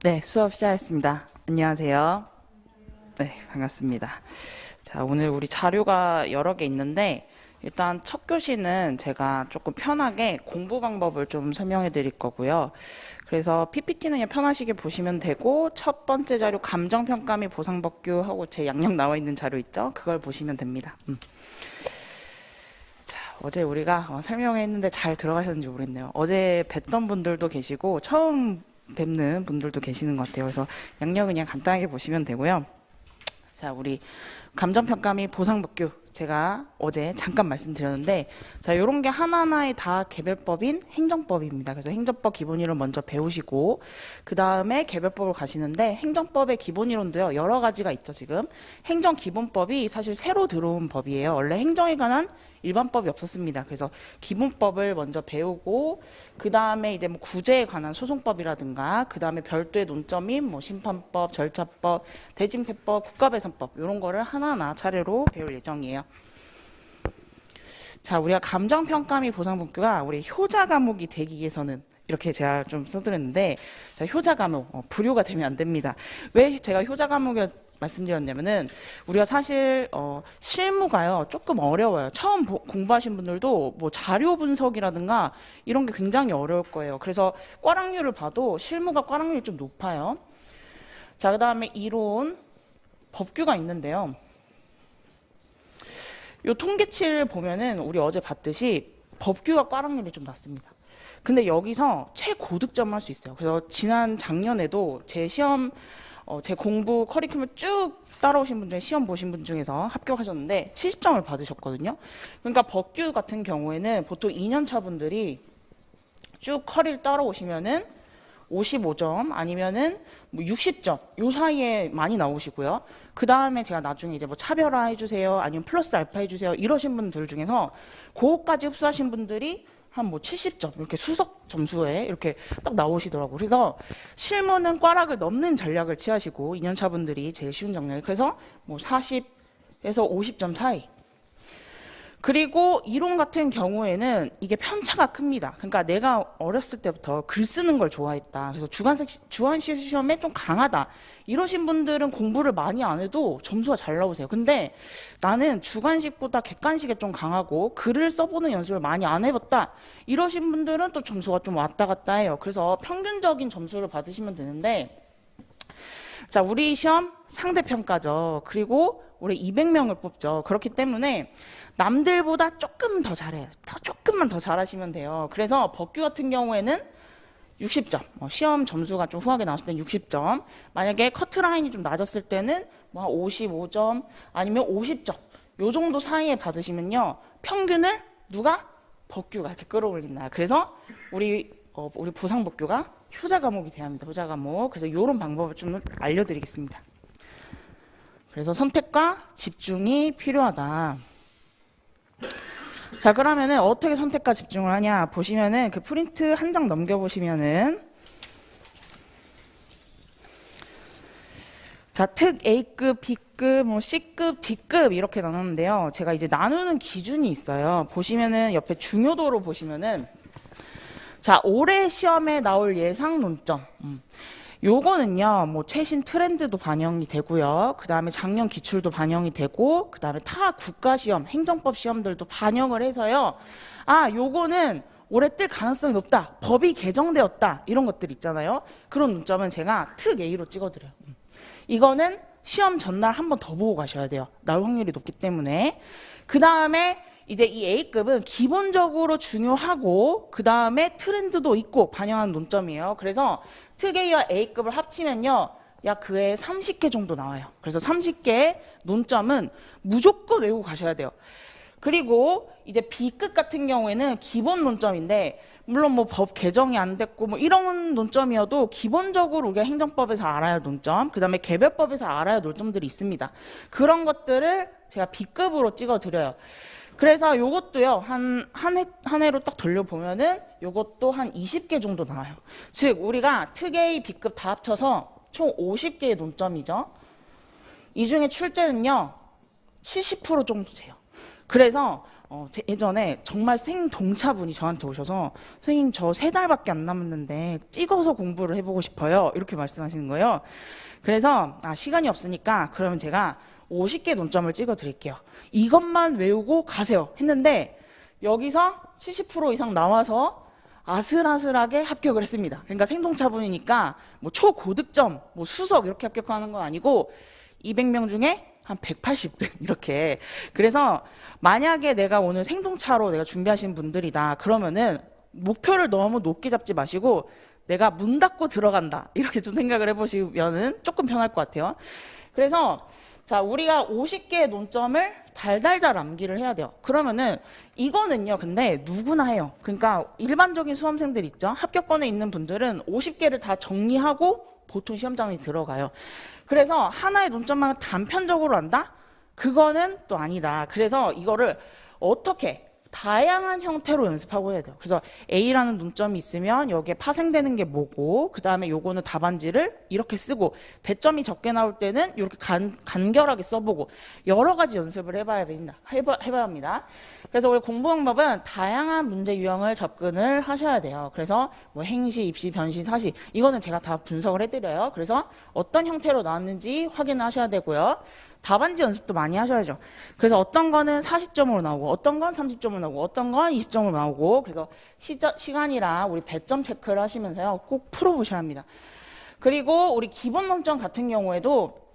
네, 수업 시작했습니다. 안녕하세요. 네, 반갑습니다. 자, 오늘 우리 자료가 여러 개 있는데, 일단 첫 교시는 제가 조금 편하게 공부 방법을 좀 설명해 드릴 거고요. 그래서 PPT는 그냥 편하시게 보시면 되고, 첫 번째 자료 감정평가 및 보상법규 하고 제 양념 나와 있는 자료 있죠? 그걸 보시면 됩니다. 자, 어제 우리가 설명했는데 잘 들어가셨는지 모르겠네요. 어제 뵀던 분들도 계시고, 처음 뵙는 분들도 계시는 것 같아요. 그래서 양념 그냥 간단하게 보시면 되고요. 자, 우리 감정평가 및 보상법규 제가 어제 잠깐 말씀드렸는데, 자, 요런 게 하나하나에 다 개별법인 행정법입니다. 그래서 행정법 기본이론 먼저 배우시고, 그 다음에 개별법을 가시는데, 행정법의 기본이론도요, 여러 가지가 있죠, 지금. 행정기본법이 사실 새로 들어온 법이에요. 원래 행정에 관한 일반법이 없었습니다. 그래서 기본법을 먼저 배우고, 그 다음에 이제 뭐 구제에 관한 소송법이라든가, 그 다음에 별도의 논점인 뭐 심판법, 절차법, 대징패법, 국가배상법 이런 거를 하나하나 차례로 배울 예정이에요. 자, 우리가 감정평가 및 보상법규가 우리 효자 과목이 되기 위해서는 이렇게 제가 좀 써드렸는데, 자, 효자 과목 불효가 되면 안 됩니다. 왜 제가 효자 과목을 말씀드렸냐면은 우리가 사실 실무가요 조금 어려워요. 처음 공부하신 분들도 뭐 자료 분석이라든가 이런 게 굉장히 어려울 거예요. 그래서 꽈락률을 봐도 실무가 꽈락률이 좀 높아요. 자, 그다음에 이론 법규가 있는데요. 요 통계치를 보면은 우리 어제 봤듯이 법규가 꽈락률이 좀 낮습니다. 근데 여기서 최고득점을 할 수 있어요. 그래서 지난 작년에도 제 시험 제 공부 커리큘럼을 쭉 따라오신 분 중에 시험 보신 분 중에서 합격하셨는데 70점을 받으셨거든요. 그러니까 법규 같은 경우에는 보통 2년차 분들이 쭉 커리를 따라오시면은 55점 아니면은 뭐 60점 요 사이에 많이 나오시고요. 그 다음에 제가 나중에 이제 뭐 차별화 해주세요, 아니면 플러스 알파 해주세요 이러신 분들 중에서 그거까지 흡수하신 분들이 한 뭐 70점 이렇게 수석 점수에 이렇게 딱 나오시더라고요. 그래서 실무는 꽈락을 넘는 전략을 취하시고 2년차 분들이 제일 쉬운 전략이 그래서 뭐 40에서 50점 사이. 그리고 이론 같은 경우에는 이게 편차가 큽니다. 그러니까 내가 어렸을 때부터 글 쓰는 걸 좋아했다. 그래서 주관식 시험에 좀 강하다. 이러신 분들은 공부를 많이 안 해도 점수가 잘 나오세요. 근데 나는 주관식보다 객관식에 좀 강하고 글을 써보는 연습을 많이 안 해봤다. 이러신 분들은 또 점수가 좀 왔다 갔다 해요. 그래서 평균적인 점수를 받으시면 되는데, 자, 우리 시험 상대평가죠. 그리고 우리 200명을 뽑죠. 그렇기 때문에 남들보다 조금 더 잘해요. 조금만 더 잘하시면 돼요. 그래서 법규 같은 경우에는 60점. 시험 점수가 좀 후하게 나왔을 때는 60점. 만약에 커트라인이 좀 낮았을 때는 뭐 55점 아니면 50점. 요 정도 사이에 받으시면요. 평균을 누가? 법규가 이렇게 끌어올린다. 그래서 우리 보상법규가 효자 과목이 돼야 합니다. 효자 과목. 그래서 이런 방법을 좀 알려드리겠습니다. 그래서 선택과 집중이 필요하다. 자, 그러면은 어떻게 선택과 집중을 하냐 보시면은 그 프린트 한 장 넘겨보시면은, 자, 특 A급, B급, 뭐 C급, D급 이렇게 나누는데요. 제가 이제 나누는 기준이 있어요. 보시면은 옆에 중요도로 보시면은, 자, 올해 시험에 나올 예상 논점. 요거는요, 뭐 최신 트렌드도 반영이 되고요. 그 다음에 작년 기출도 반영이 되고, 그 다음에 타 국가 시험, 행정법 시험들도 반영을 해서요. 아, 요거는 올해 뜰 가능성이 높다. 법이 개정되었다. 이런 것들 있잖아요. 그런 논점은 제가 특 A로 찍어드려요. 이거는 시험 전날 한 번 더 보고 가셔야 돼요. 나올 확률이 높기 때문에. 그 다음에 이제 이 A급은 기본적으로 중요하고 그 다음에 트렌드도 있고 반영한 논점이에요. 그래서 특 A와 A급을 합치면요. 약 그에 30개 정도 나와요. 그래서 30개의 논점은 무조건 외우고 가셔야 돼요. 그리고 이제 B급 같은 경우에는 기본 논점인데, 물론 뭐 법 개정이 안 됐고 뭐 이런 논점이어도 기본적으로 우리가 행정법에서 알아야 할 논점, 그 다음에 개별법에서 알아야 할 논점들이 있습니다. 그런 것들을 제가 B급으로 찍어드려요. 그래서 요것도요, 한 해로 딱 돌려보면은 요것도 한 20개 정도 나와요. 즉, 우리가 특 A, B급 다 합쳐서 총 50개의 논점이죠. 이 중에 출제는요, 70% 정도 돼요. 그래서 예전에 정말 생동차분이 저한테 오셔서 선생님 저 3달밖에 안 남았는데 찍어서 공부를 해보고 싶어요. 이렇게 말씀하시는 거예요. 그래서 시간이 없으니까 그러면 제가 50개 논점을 찍어 드릴게요. 이것만 외우고 가세요. 했는데 여기서 70% 이상 나와서 아슬아슬하게 합격을 했습니다. 그러니까 생동차분이니까 뭐 초고득점, 뭐 수석 이렇게 합격하는 건 아니고 200명 중에 한 180등 이렇게. 그래서 만약에 내가 오늘 생동차로 내가 준비하신 분들이다 그러면은 목표를 너무 높게 잡지 마시고 내가 문 닫고 들어간다 이렇게 좀 생각을 해보시면은 조금 편할 것 같아요. 그래서 자, 우리가 50개의 논점을 달달달 암기를 해야 돼요. 그러면은 이거는요, 근데 누구나 해요. 그러니까 일반적인 수험생들 있죠. 합격권에 있는 분들은 50개를 다 정리하고 보통 시험장에 들어가요. 그래서 하나의 논점만 단편적으로 한다? 그거는 또 아니다. 그래서 이거를 어떻게 다양한 형태로 연습하고 해야 돼요. 그래서 A라는 논점이 있으면 여기에 파생되는 게 뭐고 그 다음에 요거는 답안지를 이렇게 쓰고 배점이 적게 나올 때는 이렇게 간결하게 써보고 여러 가지 연습을 해봐야 합니다. 그래서 우리 공부 방법은 다양한 문제 유형을 접근을 하셔야 돼요. 그래서 뭐 행시, 입시, 변시, 사시 이거는 제가 다 분석을 해드려요. 그래서 어떤 형태로 나왔는지 확인하셔야 되고요. 답안지 연습도 많이 하셔야죠. 그래서 어떤 거는 40점으로 나오고 어떤 건 30점으로 나오고 어떤 건 20점으로 나오고 그래서 시간이랑 우리 배점 체크를 하시면서요. 꼭 풀어보셔야 합니다. 그리고 우리 기본 논점 같은 경우에도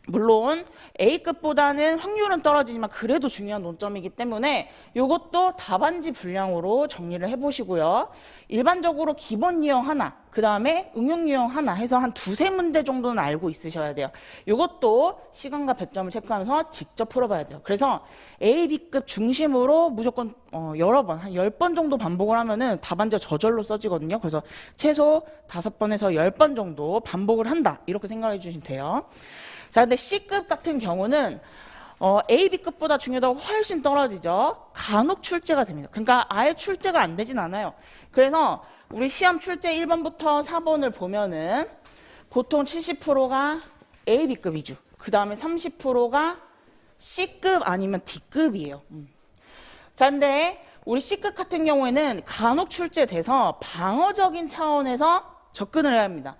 물론 A급보다는 확률은 떨어지지만 그래도 중요한 논점이기 때문에 이것도 답안지 분량으로 정리를 해보시고요. 일반적으로 기본 유형 하나, 그 다음에 응용 유형 하나 해서 한 2-3문제 정도는 알고 있으셔야 돼요. 이것도 시간과 배점을 체크하면서 직접 풀어봐야 돼요. 그래서 A, B급 중심으로 무조건 여러 번, 한 10번 정도 반복을 하면은 답안지가 저절로 써지거든요. 그래서 최소 5번에서 10번 정도 반복을 한다. 이렇게 생각해 주시면 돼요. 자, 근데 C급 같은 경우는 A, B급보다 중요도가 훨씬 떨어지죠. 간혹 출제가 됩니다. 그러니까 아예 출제가 안 되진 않아요. 그래서 우리 시험 출제 1번부터 4번을 보면은 보통 70%가 A, B급 위주. 그 다음에 30%가 C급 아니면 D급이에요. 자, 근데 우리 C급 같은 경우에는 간혹 출제돼서 방어적인 차원에서 접근을 해야 합니다.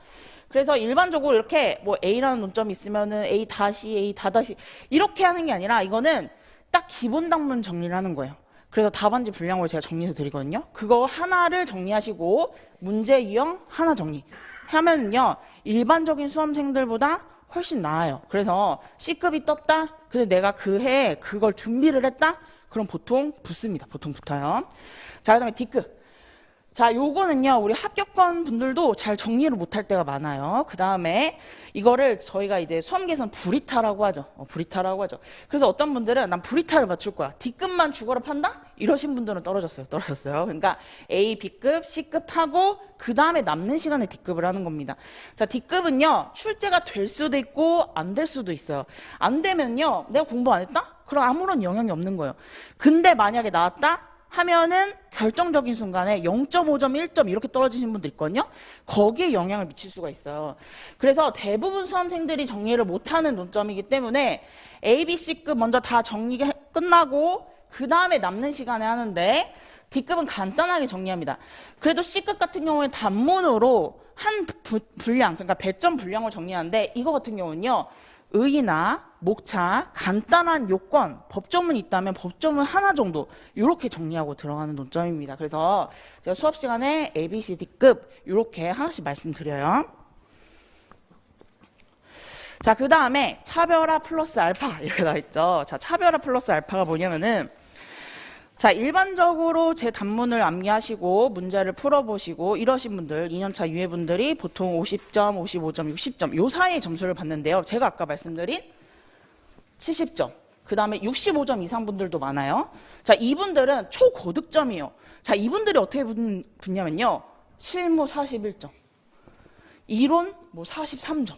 그래서 일반적으로 이렇게 뭐 A라는 논점이 있으면은 A 다시 A 다다시 이렇게 하는 게 아니라 이거는 딱 기본 단문 정리를 하는 거예요. 그래서 답안지 분량으로 제가 정리해서 드리거든요. 그거 하나를 정리하시고 문제 유형 하나 정리하면요 일반적인 수험생들보다 훨씬 나아요. 그래서 C급이 떴다. 근데 내가 그 해에 그걸 준비를 했다. 그럼 보통 붙습니다. 보통 붙어요. 자, 그다음에 D급. 자, 요거는요, 우리 합격권 분들도 잘 정리를 못할 때가 많아요. 그 다음에 이거를 저희가 이제 수험 개선 불이타라고 하죠. 불이타라고 하죠. 그래서 어떤 분들은 난 불이타를 맞출 거야. D급만 죽어라 판다? 이러신 분들은 떨어졌어요. 그러니까 A, B급, C급 하고 그 다음에 남는 시간에 D급을 하는 겁니다. 자, D급은요, 출제가 될 수도 있고 안 될 수도 있어요. 안 되면요, 내가 공부 안 했다? 그럼 아무런 영향이 없는 거예요. 근데 만약에 나왔다? 하면은 결정적인 순간에 0.5점, 1점 이렇게 떨어지신 분들 있거든요. 거기에 영향을 미칠 수가 있어요. 그래서 대부분 수험생들이 정리를 못하는 논점이기 때문에 A, B, C급 먼저 다 정리가 끝나고 그 다음에 남는 시간에 하는데 D급은 간단하게 정리합니다. 그래도 C급 같은 경우에 단문으로 한 분량, 그러니까 배점 분량을 정리하는데 이거 같은 경우는요. 의의나 목차, 간단한 요건, 법조문이 있다면 법조문 하나 정도 이렇게 정리하고 들어가는 논점입니다. 그래서 제가 수업 시간에 A, B, C, D급 이렇게 하나씩 말씀드려요. 자, 그 다음에 차별화 플러스 알파 이렇게 나와 있죠. 자, 차별화 플러스 알파가 뭐냐면은 자, 일반적으로 제 단문을 암기하시고 문제를 풀어보시고 이러신 분들, 2년차 유예분들이 보통 50점, 55점, 60점 요 사이의 점수를 받는데요. 제가 아까 말씀드린 70점, 그 다음에 65점 이상 분들도 많아요. 자, 이분들은 초고득점이에요. 자, 이분들이 어떻게 붙냐면요. 실무 41점, 이론 뭐 43점,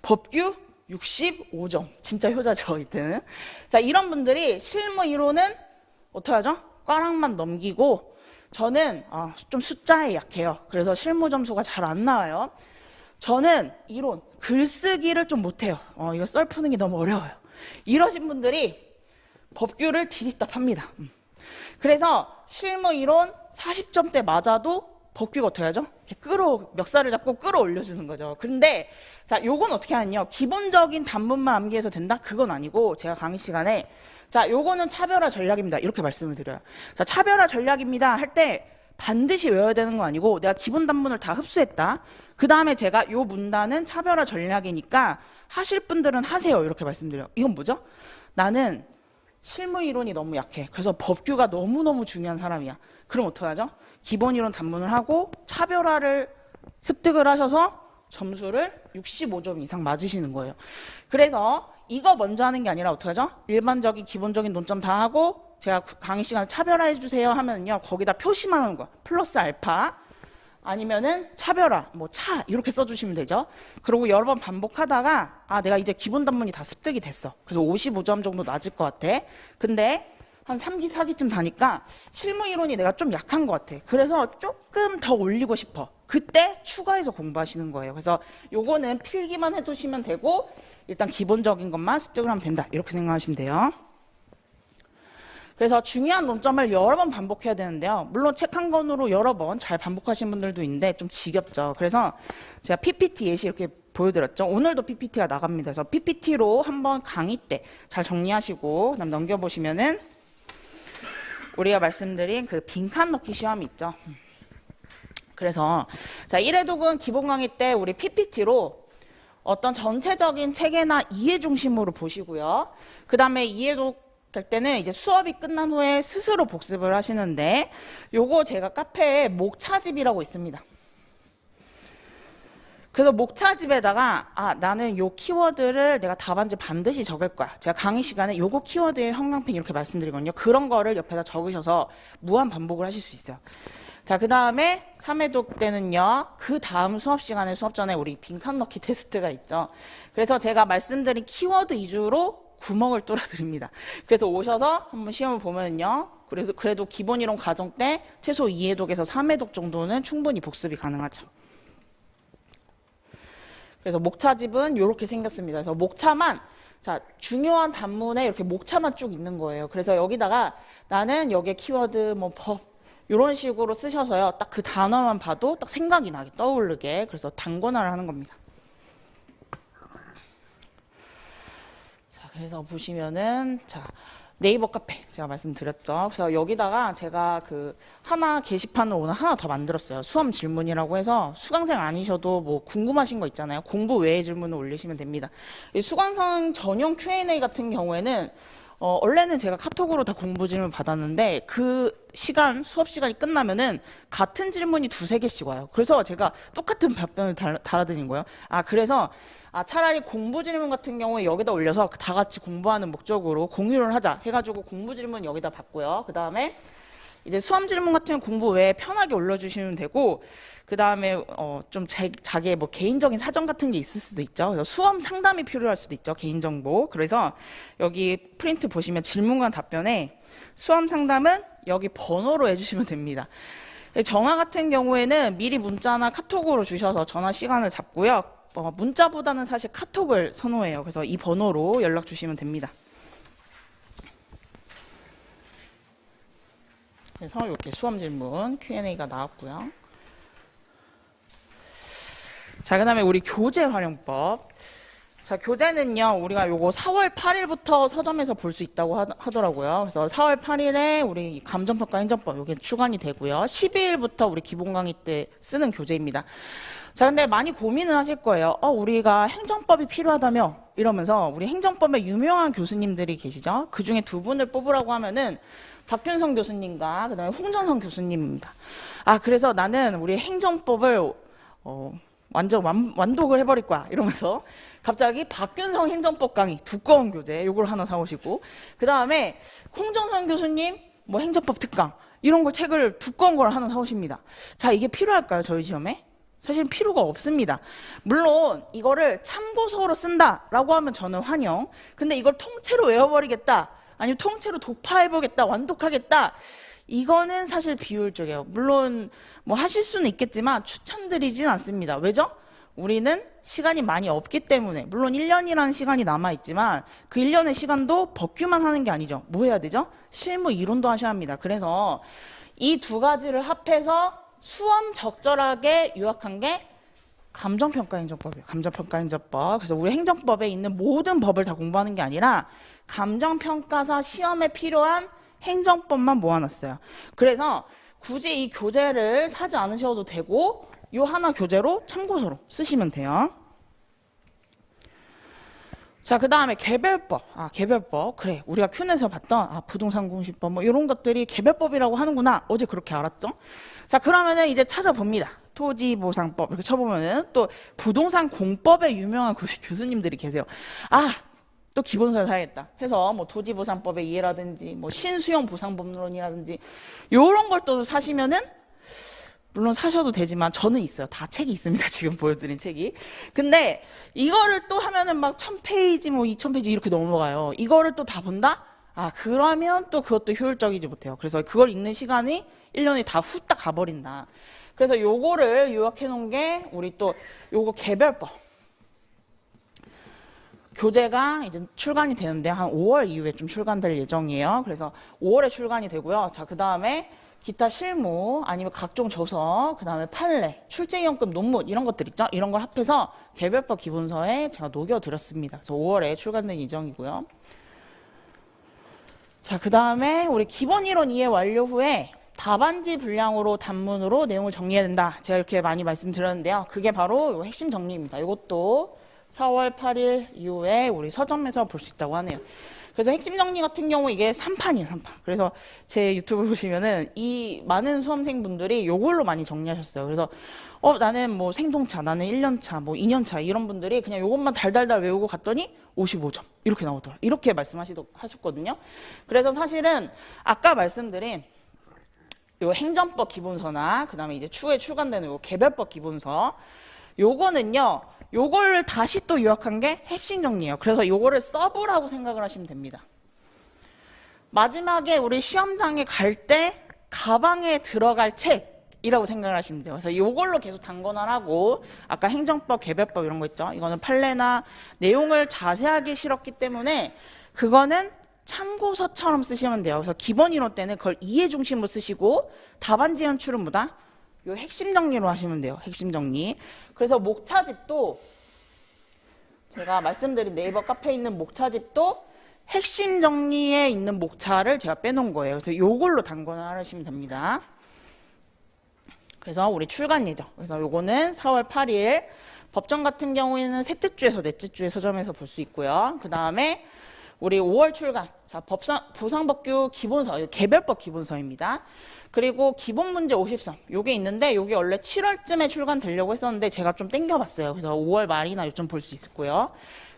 법규 65점. 진짜 효자죠, 이때는. 자, 이런 분들이 실무 이론은 어떻게 하죠? 꽈락만 넘기고 저는 좀 숫자에 약해요. 그래서 실무 점수가 잘 안 나와요. 저는 이론, 글쓰기를 좀 못해요. 이거 썰 푸는 게 너무 어려워요. 이러신 분들이 법규를 디립다 팝니다. 그래서 실무 이론 40점대 맞아도 법규가 어떻게 하죠? 멱살을 잡고 끌어올려주는 거죠. 근데 자, 요건 어떻게 하냐요? 기본적인 단문만 암기해서 된다? 그건 아니고 제가 강의 시간에 자, 요거는 차별화 전략입니다. 이렇게 말씀을 드려요. 자, 차별화 전략입니다 할 때 반드시 외워야 되는 거 아니고 내가 기본 단문을 다 흡수했다. 그 다음에 제가 요 문단은 차별화 전략이니까 하실 분들은 하세요. 이렇게 말씀드려요. 이건 뭐죠? 나는 실무 이론이 너무 약해. 그래서 법규가 너무너무 중요한 사람이야. 그럼 어떡하죠? 기본 이론 단문을 하고 차별화를 습득을 하셔서 점수를 65점 이상 맞으시는 거예요. 그래서 이거 먼저 하는 게 아니라 어떡하죠? 일반적인 기본적인 논점 다 하고 제가 강의 시간에 차별화해 주세요 하면요. 거기다 표시만 하는 거야. 플러스 알파 아니면은 차별화, 뭐 차 이렇게 써주시면 되죠. 그리고 여러 번 반복하다가 아 내가 이제 기본 단문이 다 습득이 됐어. 그래서 55점 정도 낮을 것 같아. 근데 한 3기, 4기쯤 다니까 실무 이론이 내가 좀 약한 것 같아. 그래서 조금 더 올리고 싶어. 그때 추가해서 공부하시는 거예요. 그래서 요거는 필기만 해두시면 되고 일단 기본적인 것만 습득을 하면 된다. 이렇게 생각하시면 돼요. 그래서 중요한 논점을 여러 번 반복해야 되는데요. 물론 책 한 권으로 여러 번 잘 반복하신 분들도 있는데 좀 지겹죠. 그래서 제가 PPT 예시 이렇게 보여드렸죠. 오늘도 PPT가 나갑니다. 그래서 PPT로 한번 강의 때 잘 정리하시고 그다음 넘겨보시면은 우리가 말씀드린 그 빈칸 넣기 시험이 있죠. 그래서 자 1회독은 기본 강의 때 우리 PPT로 어떤 전체적인 체계나 이해 중심으로 보시고요. 그 다음에 2회독 될 때는 이제 수업이 끝난 후에 스스로 복습을 하시는데 요거 제가 카페에 목차집이라고 있습니다. 그래서 목차집에다가 아 나는 요 키워드를 내가 답안지 반드시 적을 거야. 제가 강의 시간에 요거 키워드의 형광펜 이렇게 말씀드리거든요. 그런 거를 옆에다 적으셔서 무한 반복을 하실 수 있어요. 자, 그 다음에 3회독 때는요. 그 다음 수업 시간에 수업 전에 우리 빈칸 넣기 테스트가 있죠. 그래서 제가 말씀드린 키워드 위주로 구멍을 뚫어드립니다. 그래서 오셔서 한번 시험을 보면요. 그래도 기본 이론 과정 때 최소 2회독에서 3회독 정도는 충분히 복습이 가능하죠. 그래서 목차집은 이렇게 생겼습니다. 그래서 목차만 자 중요한 단문에 이렇게 목차만 쭉 있는 거예요. 그래서 여기다가 나는 여기에 키워드 뭐 법 이런 식으로 쓰셔서요. 딱 그 단어만 봐도 딱 생각이 나게 떠오르게 그래서 단권화를 하는 겁니다. 자 그래서 보시면은 자 네이버 카페 제가 말씀드렸죠. 그래서 여기다가 제가 그 하나 게시판을 오늘 하나 더 만들었어요. 수험 질문이라고 해서 수강생 아니셔도 뭐 궁금하신 거 있잖아요. 공부 외의 질문을 올리시면 됩니다. 이 수강생 전용 Q&A 같은 경우에는 원래는 제가 카톡으로 다 공부 질문 받았는데 그 시간 수업 시간이 끝나면은 같은 질문이 2-3개씩 와요. 그래서 제가 똑같은 답변을 달아드린 거예요. 아 그래서 차라리 공부 질문 같은 경우에 여기다 올려서 다 같이 공부하는 목적으로 공유를 하자 해가지고 공부 질문 여기다 받고요. 그 다음에 이제 수험 질문 같은 경우 공부 외에 편하게 올려주시면 되고 그 다음에 좀 자기의 뭐 개인적인 사정 같은 게 있을 수도 있죠. 그래서 수험 상담이 필요할 수도 있죠. 개인정보. 그래서 여기 프린트 보시면 질문과 답변에 수험 상담은 여기 번호로 해주시면 됩니다. 전화 같은 경우에는 미리 문자나 카톡으로 주셔서 전화 시간을 잡고요. 문자보다는 사실 카톡을 선호해요. 그래서 이 번호로 연락 주시면 됩니다. 그래서 이렇게 수험 질문 Q&A가 나왔고요. 자, 그 다음에 우리 교재 활용법. 자, 교재는요, 우리가 요거 4월 8일부터 서점에서 볼 수 있다고 하더라고요. 그래서 4월 8일에 우리 감정평가 행정법, 요게 출간이 되고요. 12일부터 우리 기본 강의 때 쓰는 교재입니다. 자, 근데 많이 고민을 하실 거예요. 우리가 행정법이 필요하다며? 이러면서 우리 행정법에 유명한 교수님들이 계시죠? 그 중에 2분을 뽑으라고 하면은 박균성 교수님과 그 다음에 홍전성 교수님입니다. 그래서 나는 우리 행정법을, 완전 완독을 해버릴 거야. 이러면서 갑자기 박균성 행정법 강의 두꺼운 교재 요걸 하나 사오시고 그 다음에 홍정선 교수님 뭐 행정법 특강 이런 거 책을 두꺼운 걸 하나 사오십니다. 자 이게 필요할까요? 저희 시험에? 사실 필요가 없습니다. 물론 이거를 참고서로 쓴다라고 하면 저는 환영. 근데 이걸 통째로 외워버리겠다. 아니면 통째로 독파해보겠다. 완독하겠다. 이거는 사실 비효율적이에요. 물론 뭐 하실 수는 있겠지만 추천드리진 않습니다. 왜죠? 우리는 시간이 많이 없기 때문에 물론 1년이라는 시간이 남아있지만 그 1년의 시간도 법규만 하는 게 아니죠. 뭐 해야 되죠? 실무 이론도 하셔야 합니다. 그래서 이 두 가지를 합해서 수험 적절하게 요약한 게 감정평가행정법이에요. 감정평가행정법. 그래서 우리 행정법에 있는 모든 법을 다 공부하는 게 아니라 감정평가사 시험에 필요한 행정법만 모아놨어요. 그래서 굳이 이 교재를 사지 않으셔도 되고 요 하나 교재로 참고서로 쓰시면 돼요. 자, 그 다음에 개별법. 개별법. 그래, 우리가 큐넷에서 봤던 부동산 공시법 뭐 이런 것들이 개별법이라고 하는구나. 어제 그렇게 알았죠? 자, 그러면은 이제 찾아봅니다. 토지보상법 이렇게 쳐보면은 또 부동산 공법에 유명한 교수님들이 계세요. 또 기본서를 사야겠다 해서 뭐 토지보상법의 이해라든지 뭐 신수용 보상법론이라든지 요런 걸 또 사시면은 물론 사셔도 되지만 저는 있어요. 다 책이 있습니다. 지금 보여드린 책이. 근데 이거를 또 하면은 막 1000페이지 뭐 2000페이지 이렇게 넘어가요. 이거를 또 다 본다? 그러면 또 그것도 효율적이지 못해요. 그래서 그걸 읽는 시간이 1년이 다 후딱 가버린다. 그래서 요거를 요약해 놓은 게 우리 또 요거 개별법. 교재가 이제 출간이 되는데 한 5월 이후에 좀 출간될 예정이에요. 그래서 5월에 출간이 되고요. 자, 그 다음에 기타 실무 아니면 각종 조서, 그 다음에 판례, 출제위원급 논문 이런 것들 있죠? 이런 걸 합해서 개별법 기본서에 제가 녹여드렸습니다. 그래서 5월에 출간된 예정이고요. 자, 그 다음에 우리 기본 이론 이해 완료 후에 답안지 분량으로 단문으로 내용을 정리해야 된다. 제가 이렇게 많이 말씀드렸는데요. 그게 바로 핵심 정리입니다. 이것도 4월 8일 이후에 우리 서점에서 볼 수 있다고 하네요. 그래서 핵심 정리 같은 경우 이게 3판이에요, 3판. 그래서 제 유튜브 보시면은 이 많은 수험생분들이 요걸로 많이 정리하셨어요. 그래서 나는 뭐 생동차, 나는 1년차, 뭐 2년차 이런 분들이 그냥 요것만 달달달 외우고 갔더니 55점 이렇게 나오더라고요. 이렇게 말씀하셨거든요. 그래서 사실은 아까 말씀드린 요 행정법 기본서나 그 다음에 이제 추후에 출간되는 요 개별법 기본서 요거는요. 요걸 다시 또 요약한 게 핵심 정리예요. 그래서 요거를 서브라고 생각을 하시면 됩니다. 마지막에 우리 시험장에 갈 때 가방에 들어갈 책이라고 생각을 하시면 돼요. 그래서 요걸로 계속 단권화하고 아까 행정법, 개별법 이런 거 있죠. 이거는 판례나 내용을 자세하게 실었기 때문에 그거는 참고서처럼 쓰시면 돼요. 그래서 기본 이론 때는 그걸 이해 중심으로 쓰시고 답안지 연출은 뭐다? 요 핵심 정리로 하시면 돼요. 핵심 정리. 그래서 목차집도 제가 말씀드린 네이버 카페에 있는 목차집도 핵심 정리에 있는 목차를 제가 빼놓은 거예요. 그래서 요걸로 단권화 하시면 됩니다. 그래서 우리 출간 예정. 그래서 요거는 4월 8일 법정 같은 경우에는 셋째 주에서 넷째 주에 서점에서 볼 수 있고요. 그 다음에 우리 5월 출간. 자, 보상법규 기본서, 개별법 기본서입니다. 그리고 기본 문제 50선 요게 있는데 요게 원래 7월쯤에 출간되려고 했었는데 제가 좀 땡겨봤어요. 그래서 5월 말이나 요즘 볼 수 있고요.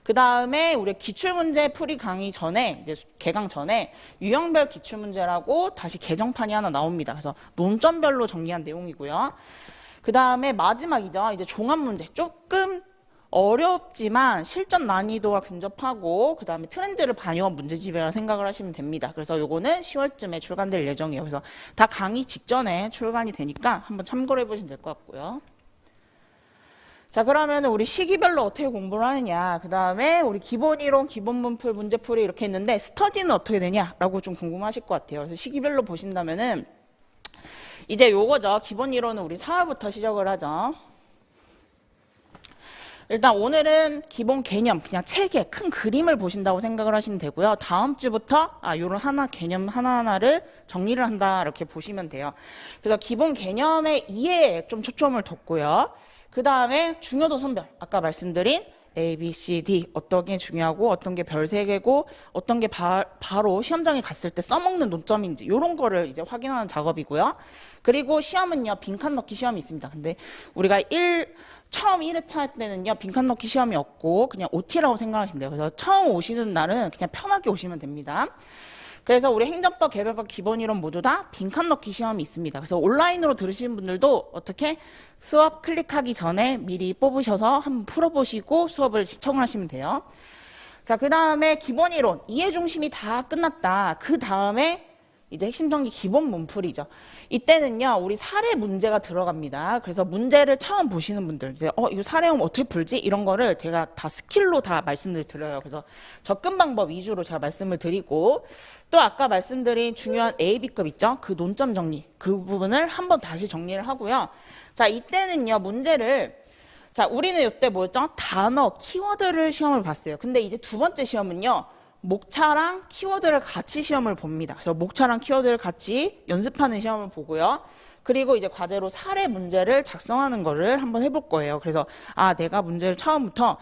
그 다음에 우리 기출문제 풀이 강의 전에 이제 개강 전에 유형별 기출문제라고 다시 개정판이 하나 나옵니다. 그래서 논점별로 정리한 내용이고요. 그 다음에 마지막이죠. 이제 종합문제 조금 어렵지만 실전 난이도와 근접하고 그 다음에 트렌드를 반영한 문제집이라고 생각을 하시면 됩니다. 그래서 요거는 10월쯤에 출간될 예정이에요. 그래서 다 강의 직전에 출간이 되니까 한번 참고를 해보시면 될 것 같고요. 자, 그러면 우리 시기별로 어떻게 공부를 하느냐, 그 다음에 우리 기본 이론, 기본 문풀, 문제풀이 이렇게 있는데 스터디는 어떻게 되냐라고 좀 궁금하실 것 같아요. 그래서 시기별로 보신다면은 이제 요거죠. 기본 이론은 우리 4월부터 시작을 하죠. 일단 오늘은 기본 개념, 그냥 책의 큰 그림을 보신다고 생각을 하시면 되고요. 다음 주부터 요런 개념 하나하나를 정리를 한다 이렇게 보시면 돼요. 그래서 기본 개념의 이해에 좀 초점을 뒀고요. 그 다음에 중요도 선별, 아까 말씀드린 A, B, C, D 어떤 게 중요하고 어떤 게 별 3개고 어떤 게 바로 시험장에 갔을 때 써먹는 논점인지 이런 거를 이제 확인하는 작업이고요. 그리고 시험은요, 빈칸 넣기 시험이 있습니다. 근데 우리가 처음 1회차 할 때는요, 빈칸 넣기 시험이 없고 그냥 OT라고 생각하시면 돼요. 그래서 처음 오시는 날은 그냥 편하게 오시면 됩니다. 그래서 우리 행정법, 개별법, 기본이론 모두 다 빈칸 넣기 시험이 있습니다. 그래서 온라인으로 들으시는 분들도 어떻게 수업 클릭하기 전에 미리 뽑으셔서 한번 풀어보시고 수업을 시청을 하시면 돼요. 자, 그 다음에 기본이론, 이해 중심이 다 끝났다. 그 다음에 이제 핵심 전기 기본 문풀이죠. 이때는요, 우리 사례 문제가 들어갑니다. 그래서 문제를 처음 보시는 분들, 이제 이거 사례형 어떻게 풀지? 이런 거를 제가 다 스킬로 다 말씀을 드려요. 그래서 접근 방법 위주로 제가 말씀을 드리고, 또 아까 말씀드린 중요한 A, B급 있죠? 그 논점 정리, 그 부분을 한번 다시 정리를 하고요. 자, 이때는요, 문제를, 자, 우리는 이때 뭐였죠? 단어, 키워드를 시험을 봤어요. 근데 이제 두 번째 시험은요, 목차랑 키워드를 같이 시험을 봅니다. 그래서 목차랑 키워드를 같이 연습하는 시험을 보고요. 그리고 이제 과제로 사례 문제를 작성하는 거를 한번 해볼 거예요. 그래서 내가 문제를 처음부터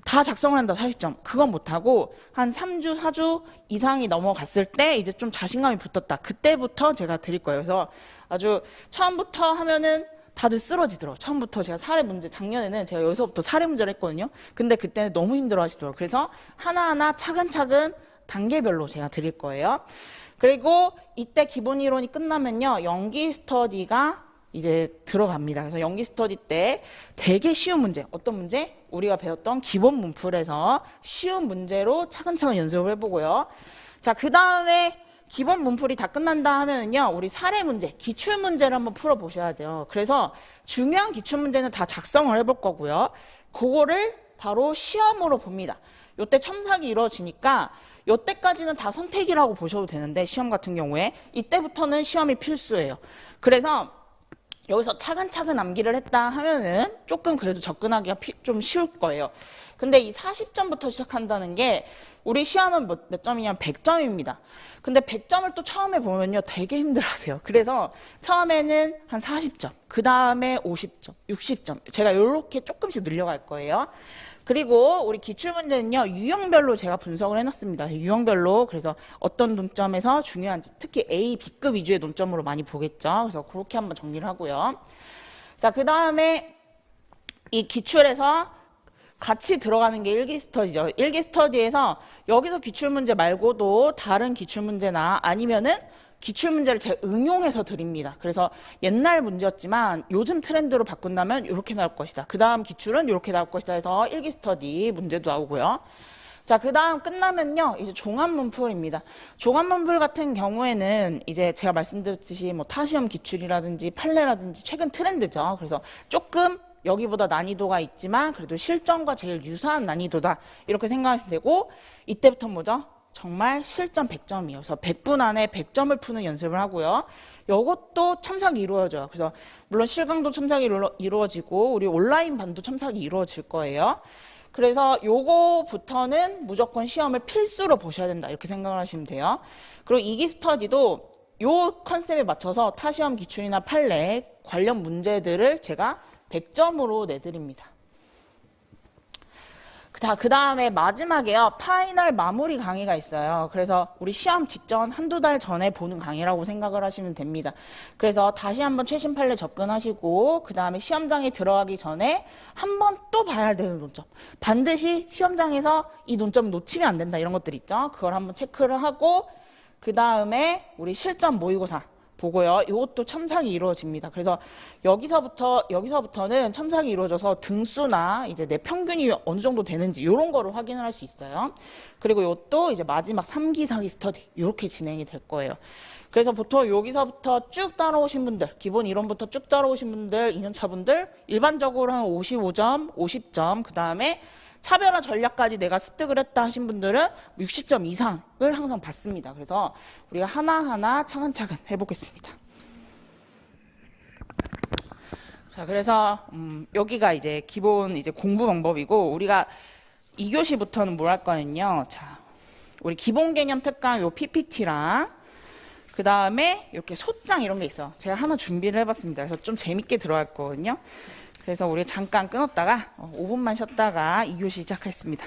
다 작성을 한다 40점. 그건 못하고 한 3주, 4주 이상이 넘어갔을 때 이제 좀 자신감이 붙었다. 그때부터 제가 드릴 거예요. 그래서 아주 처음부터 하면은 다들 쓰러지더라고요. 처음부터 제가 사례 문제, 작년에는 제가 여기서부터 사례 문제를 했거든요. 근데 그때는 너무 힘들어 하시더라고요. 그래서 하나하나 차근차근 단계별로 제가 드릴 거예요. 그리고 이때 기본 이론이 끝나면요, 연기 스터디가 이제 들어갑니다. 그래서 연기 스터디 때 되게 쉬운 문제, 어떤 문제? 우리가 배웠던 기본 문풀에서 쉬운 문제로 차근차근 연습을 해보고요. 자, 그 다음에 기본 문풀이 다 끝난다 하면은요, 우리 사례 문제, 기출 문제를 한번 풀어 보셔야 돼요. 그래서 중요한 기출 문제는 다 작성을 해볼 거고요. 그거를 바로 시험으로 봅니다. 요때 첨삭이 이루어지니까 요때까지는 다 선택이라고 보셔도 되는데, 시험 같은 경우에 이때부터는 시험이 필수예요. 그래서 여기서 차근차근 암기를 했다 하면은 조금 그래도 접근하기가 좀 쉬울 거예요. 근데 이 40점부터 시작한다는 게 우리 시험은 몇 점이냐면 100점입니다. 근데 100점을 또 처음에 보면요, 되게 힘들어하세요. 그래서 처음에는 한 40점, 그 다음에 50점, 60점. 제가 이렇게 조금씩 늘려갈 거예요. 그리고 우리 기출문제는요, 유형별로 제가 분석을 해놨습니다. 유형별로. 그래서 어떤 논점에서 중요한지, 특히 A, B급 위주의 논점으로 많이 보겠죠. 그래서 그렇게 한번 정리를 하고요. 자, 그 다음에 이 기출에서 같이 들어가는 게 일기 스터디죠. 일기 스터디에서 여기서 기출문제 말고도 다른 기출문제나 아니면은 기출문제를 제가 응용해서 드립니다. 그래서 옛날 문제였지만 요즘 트렌드로 바꾼다면 이렇게 나올 것이다. 그 다음 기출은 이렇게 나올 것이다 해서 일기 스터디 문제도 나오고요. 자, 그 다음 끝나면요, 이제 종합문풀입니다. 종합문풀 같은 경우에는 이제 제가 말씀드렸듯이 뭐 타시험 기출이라든지 판례라든지 최근 트렌드죠. 그래서 조금 여기보다 난이도가 있지만 그래도 실전과 제일 유사한 난이도다, 이렇게 생각하시면 되고, 이때부터 뭐죠? 정말 실전 100점이에요. 그래서 100분 안에 100점을 푸는 연습을 하고요. 이것도 첨삭이 이루어져요. 그래서 물론 실강도 첨삭이 이루어지고 우리 온라인 반도 첨삭이 이루어질 거예요. 그래서 요거부터는 무조건 시험을 필수로 보셔야 된다, 이렇게 생각을 하시면 돼요. 그리고 이기 스터디도 요 컨셉에 맞춰서 타시험 기출이나 판례 관련 문제들을 제가 100점으로 내드립니다. 그 다음에 마지막에요, 파이널 마무리 강의가 있어요. 그래서 우리 시험 직전 한두 달 전에 보는 강의라고 생각을 하시면 됩니다. 그래서 다시 한번 최신 판례 접근하시고, 그 다음에 시험장에 들어가기 전에 한번 또 봐야 되는 논점, 반드시 시험장에서 이 논점 놓치면 안 된다, 이런 것들 있죠. 그걸 한번 체크를 하고, 그 다음에 우리 실전 모의고사 보고요. 이것도 첨삭이 이루어집니다. 그래서 여기서부터는 첨삭이 이루어져서 등수나 이제 내 평균이 어느 정도 되는지 이런 거를 확인을 할 수 있어요. 그리고 이것도 이제 마지막 3기, 4기 스터디 이렇게 진행이 될 거예요. 그래서 보통 여기서부터 쭉 따라오신 분들, 기본 이론부터 쭉 따라오신 분들, 2년차 분들 일반적으로 한 55점, 50점, 그 다음에 차별화 전략까지 내가 습득을 했다 하신 분들은 60점 이상을 항상 받습니다. 그래서 우리가 하나하나 차근차근 해보겠습니다. 자, 그래서 여기가 이제 기본 이제 공부 방법이고, 우리가 2교시부터는 뭘 할 거냐면요. 자, 우리 기본 개념 특강 요 PPT랑 그 다음에 이렇게 소장 이런 게 있어요. 제가 하나 준비를 해봤습니다. 그래서 좀 재밌게 들어갈 거거든요. 그래서 우리 잠깐 끊었다가 5분만 쉬었다가 2교시 시작하겠습니다.